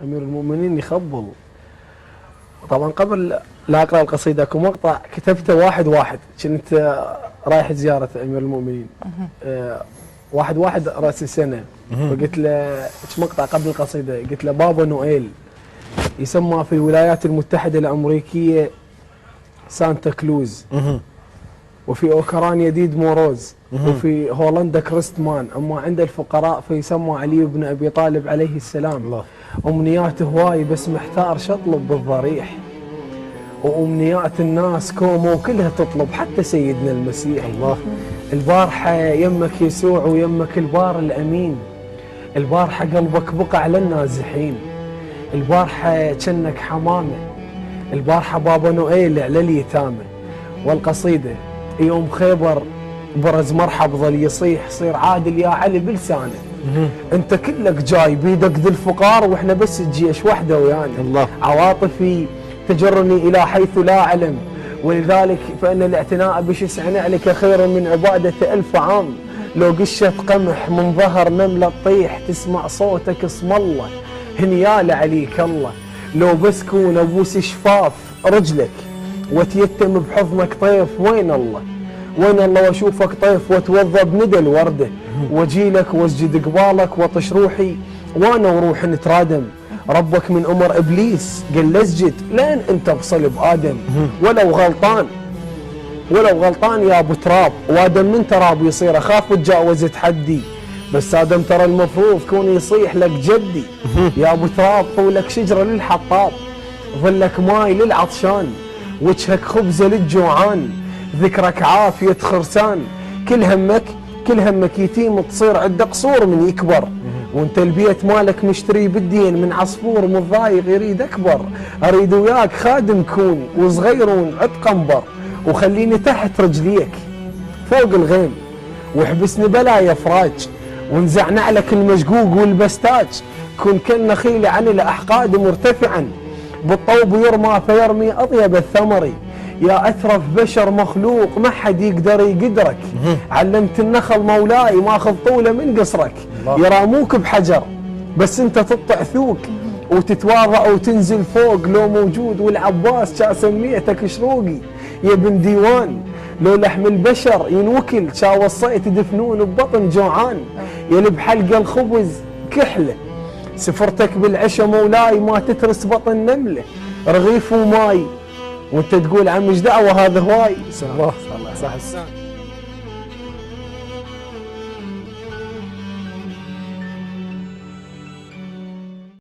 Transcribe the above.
أمير المؤمنين يخبل. طبعا قبل لا أقرأ القصيدة اكو مقطع كتبته واحد كنت رايح زيارة أمير المؤمنين واحد رأس السنة، فقلت له مقطع قبل القصيدة، قلت له بابا نويل يسمى في الولايات المتحدة الأمريكية سانتا كلوز، وفي أوكرانيا ديد موروز، وفي هولندا كريستمان، أما عند الفقراء فيسمى علي بن أبي طالب عليه السلام. الله. أمنياته هواي بس محتار شطلب بالضريح، وأمنيات الناس كومو وكلها تطلب حتى سيدنا المسيح. الله. البارحة يمك يسوع ويمك البار الأمين، البارحة قلبك بقع للنازحين، البارحة جنك حمامة، البارحة بابا نويل على اليتامى. والقصيدة يوم خيبر برز مرحب ظل يصيح صير عادل يا علي بلسانه، انت كلك جاي بيدك ذي الفقار واحنا بس الجيش وحده ويانا. الله. عواطفي تجرني الى حيث لا اعلم، ولذلك فان الاعتناء بشسع نعلك خير من عباده 1000 عام. لو قشة قمح من ظهر نملة تطيح تسمع صوتك اسم الله، هنيال عليك الله. لو بسكون ابوس شفاف رجلك وتيتم بحضنك طيف، وين الله وين الله، واشوفك طيف واتوضى بندى الورده، واجيلك واسجد قبالك واطش روحي وانا وروح نترادم. ربك من امر ابليس قال له اسجد لين انت بصلب ادم، ولو غلطان يا ابو تراب، وادم من تراب يصير، اخاف اتجاوز تحدي، بس ادم ترى المفروض كون يصيح لك جدي. يا ابو تراب طولك شجره للحطاب، ظلك ماي للعطشان، وجهك خبزه للجوعان، ذكرك عافيه خرسان. كل همك يتيم تصير عند قصور من يكبر، وانت البيت مالك مشتري بالدين من عصفور متضايق يريد اكبر. اريد وياك خادم كون وصغيرون عد قنبر، وخليني تحت رجليك فوق الغيم، واحبسني بلا يا فراج، وانزع نعلك المشقوق والبستاج. كن كالنخيل عن الاحقاد مرتفعا، بالطوب يرمى فيرمي اطيب الثمر. يا اثرف بشر مخلوق ما حد يقدر يقدرك، علمت النخل مولاي ماخذ طوله من قصرك. يراموك بحجر بس انت تطع ثوق، وتتواضع وتنزل فوق لو موجود، والعباس شا سميتك شروقي يا بن ديوان. لو لحم البشر ينوكل شا وصيت دفنون ببطن جوعان، يا بحلقه الخبز كحله سفرتك بالعشا مولاي ما تترس بطن نمله. رغيف وماي وانت تقول عم ايش دعوه هذا هواي. الله صح السلام.